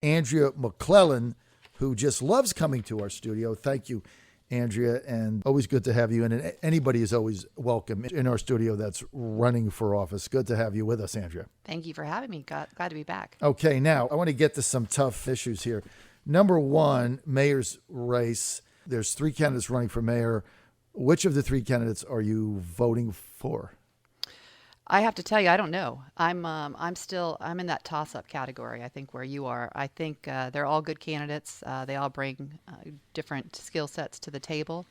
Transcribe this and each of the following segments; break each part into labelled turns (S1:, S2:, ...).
S1: Andria McClellan, who just loves coming to our studio. Thank you, Andria, and always good to have you. And anybody is always welcome in our studio that's running for office. Good to have you with us, Andria.
S2: Thank you for having me. Glad to be back.
S1: Okay, now I want to get to some tough issues here. Number one, mayor's race. There's 3 candidates running for mayor. Which of the 3 candidates are you voting for?
S2: I have to tell you, I don't know. I'm in that toss-up category, I think, where you are. I think they're all good candidates. They all bring different skill sets to the table.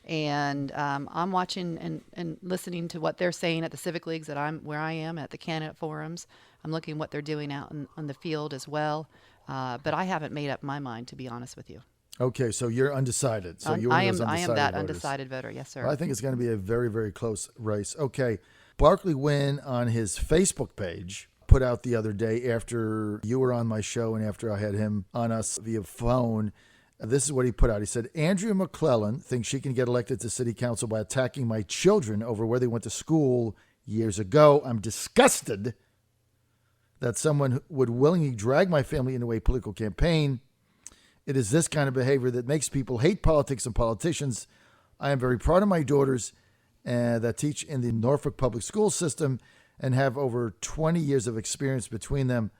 S2: And I'm watching and listening to what they're saying at the civic leagues where I am at the candidate forums. I'm looking at what they're doing out on the field as well. But I haven't made up my mind, to be honest with you.
S1: Okay, so you're undecided. So you're
S2: I am that
S1: voters.
S2: undecided voter. Yes, sir.
S1: Well, I think it's going to be a very, very close race. Okay, Barkley Wynn on his Facebook page put out the other day after you were on my show and after I had him on us via phone. This is what he put out. He said, Andria McClellan thinks she can get elected to city council by attacking my children over where they went to school years ago. I'm disgusted that someone would willingly drag my family into a political campaign. It is this kind of behavior that makes people hate politics and politicians. I am very proud of my daughters that teach in the Norfolk public school system and have over 20 years of experience between them.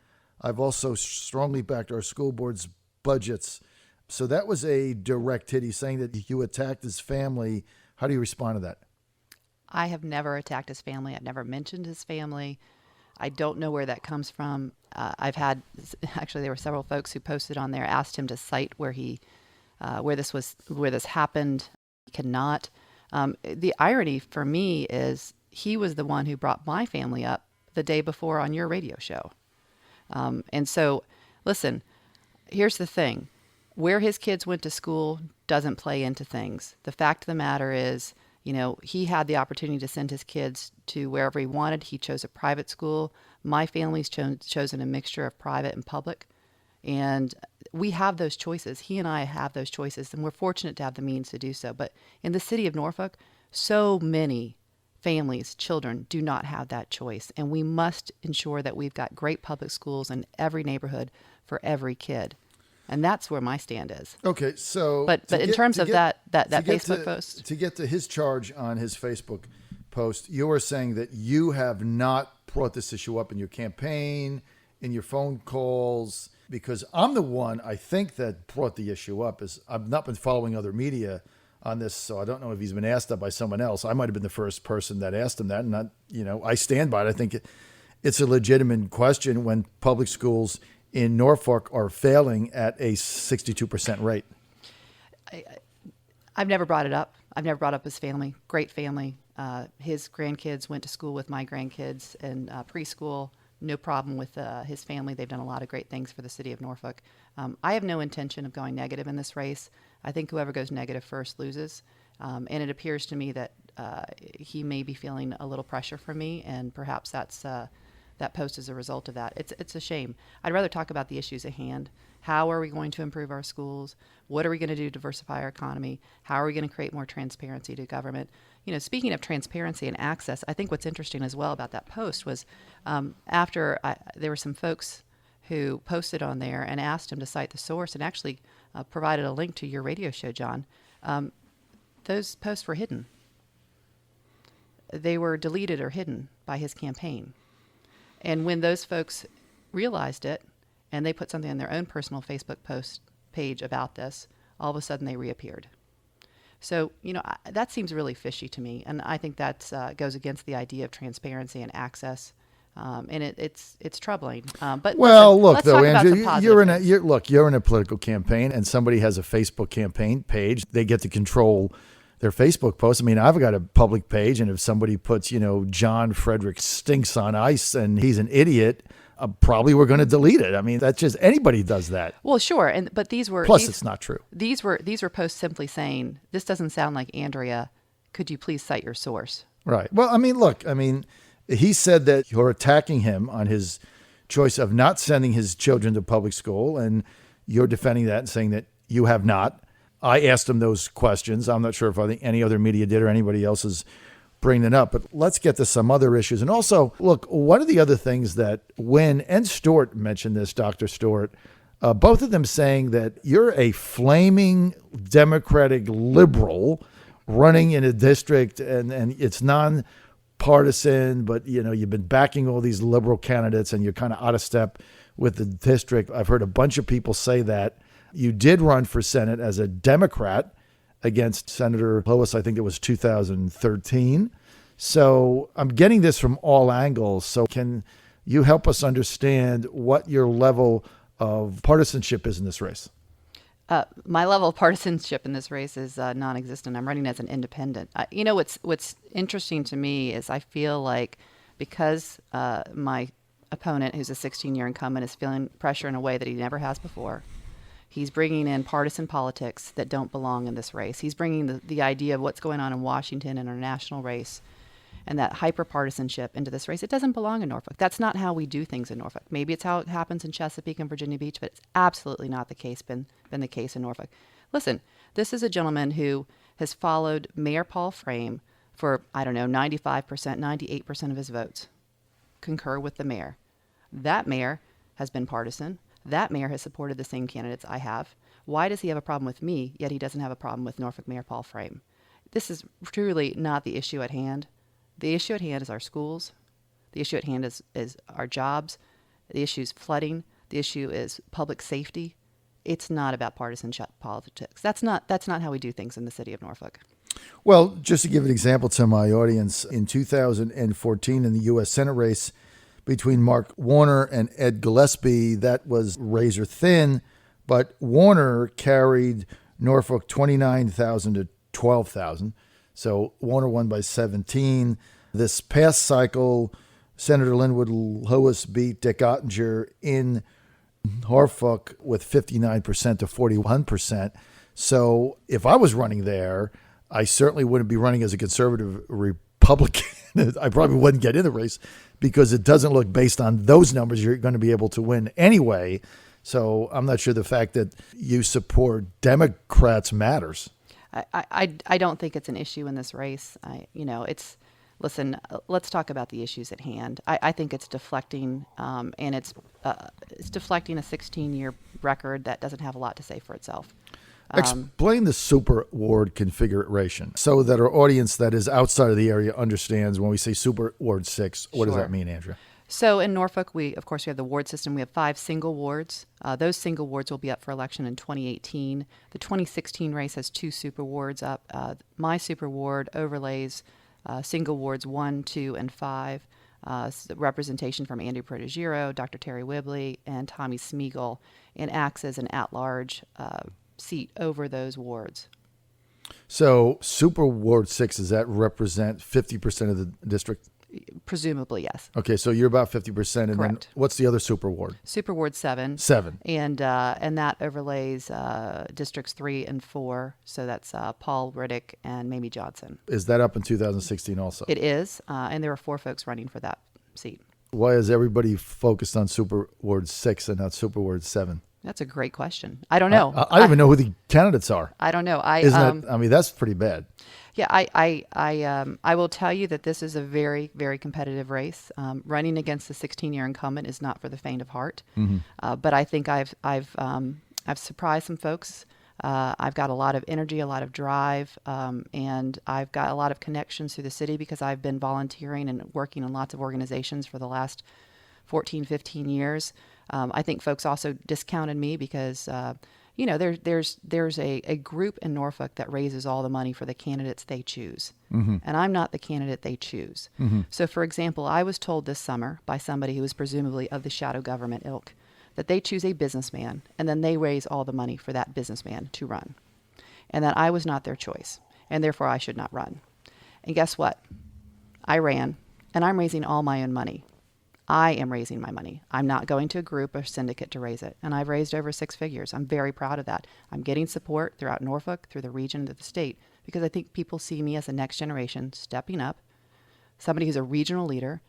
S1: I've also strongly backed our school board's budgets. So that was a direct hit. He's saying that you attacked his family. How do you respond to that?
S2: I have never attacked his family. I've never mentioned his family. I don't know where that comes from. Actually, there were several folks who posted on there, asked him to cite where this happened. He cannot. The irony for me is he was the one who brought my family up the day before on your radio show. And so, listen, here's the thing. Where his kids went to school doesn't play into things. The fact of the matter is, he had the opportunity to send his kids to wherever he wanted. He chose a private school. My family's chosen a mixture of private and public. And we have those choices. He and I have those choices, and we're fortunate to have the means to do so. But in the city of Norfolk, so many families, children, do not have that choice. And we must ensure that we've got great public schools in every neighborhood for every kid. And that's where my stand is.
S1: Okay, so...
S2: But in terms of that Facebook post...
S1: To get to his charge on his Facebook post, you are saying that you have not brought this issue up in your campaign, in your phone calls, because I'm the one, I think, that brought the issue up. I've not been following other media on this, so I don't know if he's been asked that by someone else. I might have been the first person that asked him that, and I stand by it. I think it's a legitimate question when public schools in Norfolk are failing at a 62% rate.
S2: I've never brought it up. I've never brought up his family. Great family. His grandkids went to school with my grandkids in preschool. No problem with his family. They've done a lot of great things for the city of Norfolk. I have no intention of going negative in this race. I think whoever goes negative first loses. And it appears to me that he may be feeling a little pressure from me, and perhaps that post is a result of that. It's a shame. I'd rather talk about the issues at hand. How are we going to improve our schools? What are we going to do to diversify our economy? How are we going to create more transparency to government? Speaking of transparency and access, I think what's interesting as well about that post was there were some folks who posted on there and asked him to cite the source and actually provided a link to your radio show, John. Those posts were hidden. They were deleted or hidden by his campaign. And when those folks realized it and they put something on their own personal Facebook post page about this, all of a sudden they reappeared. So, that seems really fishy to me. And I think that goes against the idea of transparency and access. And it's troubling. But
S1: look, though,
S2: Andrew,
S1: you're in a political campaign and somebody has a Facebook campaign page. They get to control their Facebook posts. I mean, I've got a public page, and if somebody puts, John Fredericks stinks on ice and he's an idiot, probably we're going to delete it. I mean, that's just, anybody does that.
S2: Well, sure. But
S1: it's not true.
S2: These were posts simply saying, this doesn't sound like Andria. Could you please cite your source?
S1: Right. Well, he said that you're attacking him on his choice of not sending his children to public school, and you're defending that and saying that you have not. I asked him those questions. I'm not sure if any other media did or anybody else is bringing it up, but let's get to some other issues. And also, look, one of the other things that Wynn and Stewart mentioned this, Dr. Stewart, both of them saying that you're a flaming Democratic liberal running in a district, and it's nonpartisan, but you've been backing all these liberal candidates and you're kind of out of step with the district. I've heard a bunch of people say that. You did run for Senate as a Democrat against Senator Lewis, I think it was 2013. So I'm getting this from all angles. So can you help us understand what your level of partisanship is in this race?
S2: My level of partisanship in this race is non-existent. I'm running as an independent. What's interesting to me is I feel like because my opponent, who's a 16-year incumbent, is feeling pressure in a way that he never has before. He's bringing in partisan politics that don't belong in this race. He's bringing the idea of what's going on in Washington in our national race and that hyper-partisanship into this race. It doesn't belong in Norfolk. That's not how we do things in Norfolk. Maybe it's how it happens in Chesapeake and Virginia Beach, but it's absolutely not the case, been the case in Norfolk. Listen, this is a gentleman who has followed Mayor Paul Frame for, 95%, 98% of his votes concur with the mayor. That mayor has been partisan. That mayor has supported the same candidates I have. Why does he have a problem with me, yet he doesn't have a problem with Norfolk Mayor Paul Frame? This is truly not the issue at hand. The issue at hand is our schools. The issue at hand is our jobs. The issue is flooding. The issue is public safety. It's not about partisan politics. That's not how we do things in the city of Norfolk.
S1: Well, just to give an example to my audience, in 2014 in the U.S. Senate race between Mark Warner and Ed Gillespie, that was razor thin, but Warner carried Norfolk 29,000 to 12,000. So Warner won by 17. This past cycle, Senator Linwood Lewis beat Dick Ottinger in Norfolk with 59% to 41%. So if I was running there, I certainly wouldn't be running as a conservative Republican. I probably wouldn't get in the race because it doesn't look, based on those numbers, you're going to be able to win anyway. So I'm not sure the fact that you support Democrats matters.
S2: I don't think it's an issue in this race. Listen, let's talk about the issues at hand. I think it's deflecting, and it's deflecting a 16-year record that doesn't have a lot to say for itself.
S1: Explain the super ward configuration so that our audience that is outside of the area understands when we say super ward 6. What does that mean, Andrea?
S2: So in Norfolk, we have the ward system. We have 5 single wards. Those single wards will be up for election in 2018. The 2016 race has 2 super wards up. My super ward overlays single wards 1, 2, and 5. Representation from Andrew Protegiro, Dr. Terry Wibley, and Tommy Smeagol, and acts as an at-large seat over those wards.
S1: So Super Ward 6, does that represent 50% of the district?
S2: Presumably, yes.
S1: Okay, so you're about 50%. And
S2: Correct.
S1: Then what's the other Super Ward?
S2: Super Ward 7.
S1: 7.
S2: And that overlays districts 3 and 4. So that's Paul Riddick and Mamie Johnson.
S1: Is that up in 2016 also?
S2: It is, and there are 4 folks running for that seat.
S1: Why is everybody focused on Super Ward 6 and not Super Ward 7?
S2: That's a great question. I don't know.
S1: I don't even know who the candidates are.
S2: I don't know.
S1: That's pretty bad.
S2: Yeah, I will tell you that this is a very, very competitive race. Running against the 16-year incumbent is not for the faint of heart. Mm-hmm. But I think I've surprised some folks. I've got a lot of energy, a lot of drive, and I've got a lot of connections through the city because I've been volunteering and working in lots of organizations for the last 14, 15 years. I think folks also discounted me because, there's a group in Norfolk that raises all the money for the candidates they choose. Mm-hmm. And I'm not the candidate they choose. Mm-hmm. So, for example, I was told this summer by somebody who was presumably of the shadow government ilk that they choose a businessman and then they raise all the money for that businessman to run. And that I was not their choice, and therefore I should not run. And guess what? I ran, and I'm raising all my own money. I am raising my money. I'm not going to a group or syndicate to raise it. And I've raised over 6 figures. I'm very proud of that. I'm getting support throughout Norfolk, through the region, through the state, because I think people see me as the next generation stepping up, somebody who's a regional leader,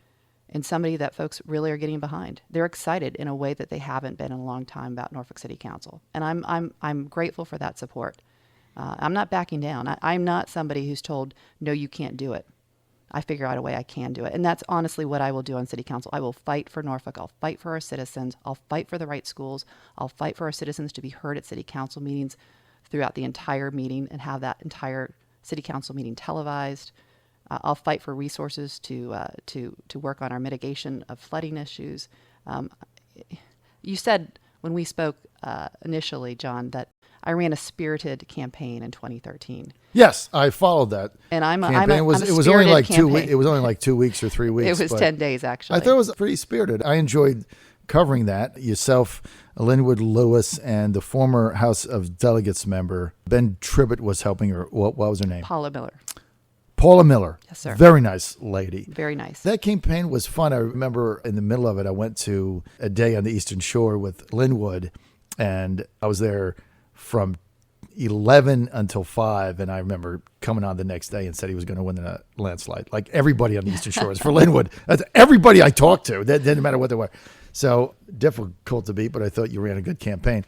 S2: and somebody that folks really are getting behind. They're excited in a way that they haven't been in a long time about Norfolk City Council. And I'm grateful for that support. I'm not backing down. I'm not somebody who's told, no, you can't do it. I figure out a way I can do it. And that's honestly what I will do on city council. I will fight for Norfolk. I'll fight for our citizens. I'll fight for the right schools. I'll fight for our citizens to be heard at city council meetings throughout the entire meeting and have that entire city council meeting televised. I'll fight for resources to work on our mitigation of flooding issues. You said when we spoke initially, John, that I ran a spirited campaign in 2013.
S1: Yes, I followed that.
S2: And I'm
S1: campaign.
S2: a
S1: It was only
S2: spirited
S1: like
S2: campaign.
S1: It was only like 2 weeks or 3 weeks.
S2: It was
S1: but
S2: 10 days, actually.
S1: I thought it was pretty spirited. I enjoyed covering that. Yourself, Linwood Lewis, and the former House of Delegates member, Ben Tribbett, was helping her. What was her name?
S2: Paula Miller.
S1: Paula Miller.
S2: Yes, sir.
S1: Very nice lady.
S2: Very nice.
S1: That campaign was fun. I remember in the middle of it, I went to a day on the Eastern Shore with Linwood, and I was there from 11 until 5, and I remember coming on the next day and said he was going to win in a landslide. Like everybody on the Eastern Shore is for Linwood. That's everybody I talked to. That didn't matter what they were. So difficult to beat, but I thought you ran a good campaign.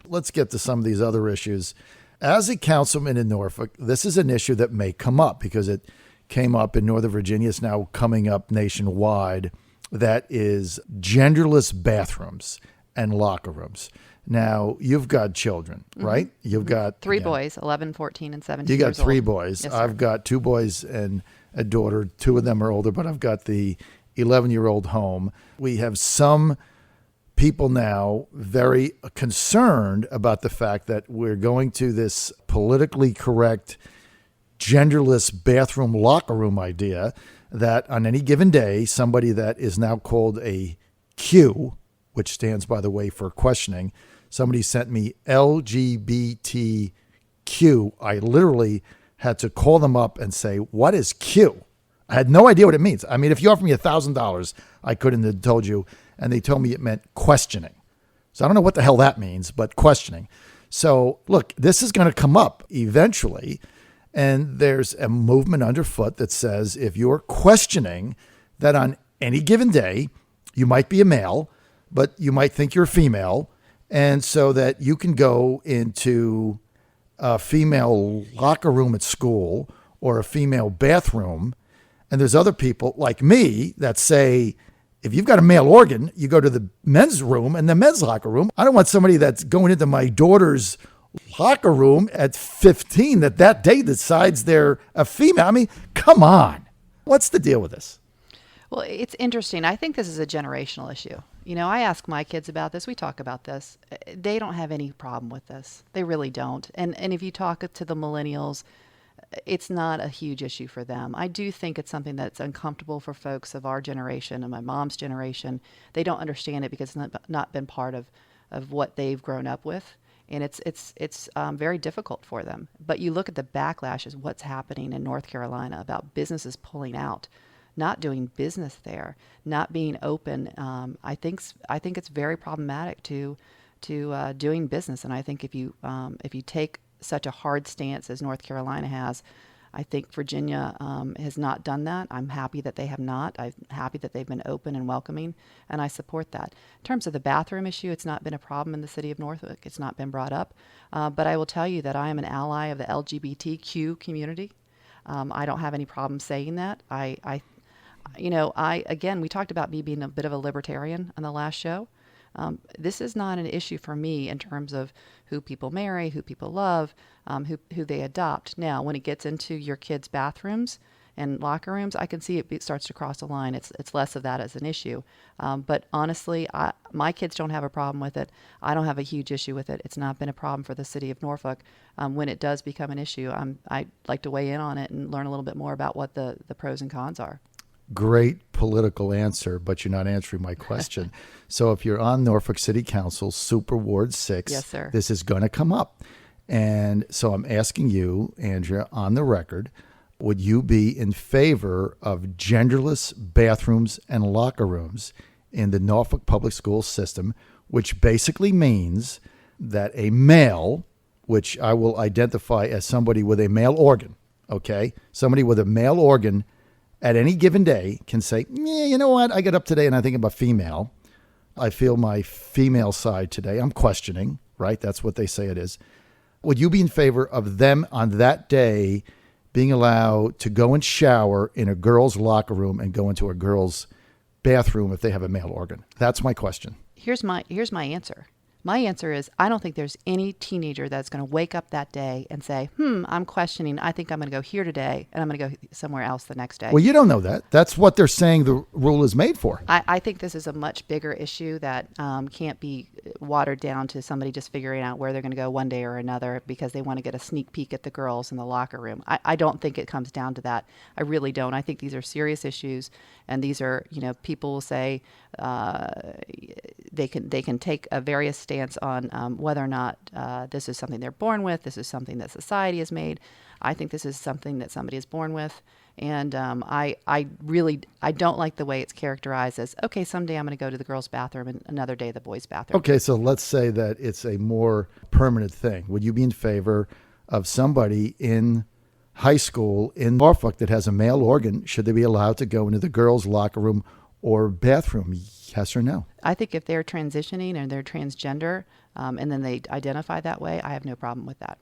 S1: Let's get to some of these other issues. As a councilman in Norfolk, this is an issue that may come up because it came up in Northern Virginia. It's now coming up nationwide. That is genderless bathrooms and locker rooms. Now, you've got children, right? You've got
S2: three boys, 11, 14, and 17
S1: You got
S2: years
S1: three
S2: old.
S1: boys.
S2: Yes, sir.
S1: I've got 2 boys and a daughter. 2 of them are older, but I've got the 11-year-old home. We have some people now very concerned about the fact that we're going to this politically correct genderless bathroom locker room idea that on any given day, somebody that is now called a Q, which stands, by the way, for questioning, somebody sent me LGBTQ. I literally had to call them up and say, what is Q? I had no idea what it means. I mean, if you offered me $1,000, I couldn't have told you. And they told me it meant questioning. So I don't know what the hell that means, but questioning. So look, this is going to come up eventually. And there's a movement underfoot that says if you're questioning that on any given day, you might be a male, but you might think you're a female. And so that you can go into a female locker room at school or a female bathroom. And there's other people like me that say, if you've got a male organ, you go to the men's room and the men's locker room. I don't want somebody that's going into my daughter's locker room at 15 that day decides they're a female. I mean, come on. What's the deal with this?
S2: Well, it's interesting. I think this is a generational issue. You know, I ask my kids about this. We talk about this. They don't have any problem with this. They really don't. And if you talk to the millennials, it's not a huge issue for them. I do think it's something that's uncomfortable for folks of our generation and my mom's generation. They don't understand it because it's not been part of what they've grown up with. And it's very difficult for them. But you look at the backlash is what's happening in North Carolina about businesses pulling out, not doing business there, not being open. I think it's very problematic to doing business. And I think if you take such a hard stance as North Carolina has, I think Virginia has not done that. I'm happy that they have not. I'm happy that they've been open and welcoming, and I support that. In terms of the bathroom issue, it's not been a problem in the city of Norfolk. It's not been brought up. But I will tell you that I am an ally of the LGBTQ community. I don't have any problem saying that. Again, we talked about me being a bit of a libertarian on the last show. This is not an issue for me in terms of who people marry, who people love, who they adopt. Now, when it gets into your kids' bathrooms and locker rooms, I can see it starts to cross a line. It's less of that as an issue. But honestly, my kids don't have a problem with it. I don't have a huge issue with it. It's not been a problem for the city of Norfolk. When it does become an issue, I'd like to weigh in on it and learn a little bit more about what the pros and cons are.
S1: Great political answer, but you're not answering my question. So if you're on Norfolk City Council, Super Ward 6,
S2: Yes, sir.
S1: This is going to come up. And so I'm asking you, Andrea, on the record, would you be in favor of genderless bathrooms and locker rooms in the Norfolk public school system, which basically means that a male, which I will identify as somebody with a male organ, okay? Somebody with a male organ at any given day can say, yeah, you know what? I get up today and I think I'm a female. I feel my female side today. I'm questioning, right? That's what they say it is. Would you be in favor of them on that day being allowed to go and shower in a girl's locker room and go into a girl's bathroom if they have a male organ? That's my question.
S2: Here's my answer. My answer is I don't think there's any teenager that's going to wake up that day and say, I'm questioning. I think I'm going to go here today and I'm going to go somewhere else the next day.
S1: Well, you don't know that. That's what they're saying the rule is made for.
S2: I think this is a much bigger issue that can't be watered down to somebody just figuring out where they're going to go one day or another because they want to get a sneak peek at the girls in the locker room. I don't think it comes down to that. I really don't. I think these are serious issues, and these are, people will say they can take a various stance on whether or not this is something they're born with, this is something that society has made. I think this is something that somebody is born with. And I don't like the way it's characterized as, okay, someday I'm going to go to the girls' bathroom and another day the boys' bathroom.
S1: Okay, so let's say that it's a more permanent thing. Would you be in favor of somebody in high school in Norfolk that has a male organ? Should they be allowed to go into the girls' locker room or bathroom? Yes or no?
S2: I think if they're transitioning and they're transgender and then they identify that way, I have no problem with that.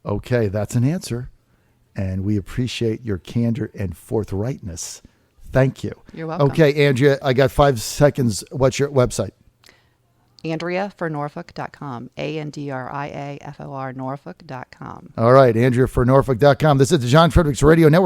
S1: Okay, that's an answer. And we appreciate your candor and forthrightness. Thank you.
S2: You're welcome.
S1: Okay, Andrea, I got 5 seconds. What's your website?
S2: AndriaForNorfolk.com. AndriaFor Norfolk.com.
S1: All right, AndriaForNorfolk.com. This is the John Fredericks Radio Network.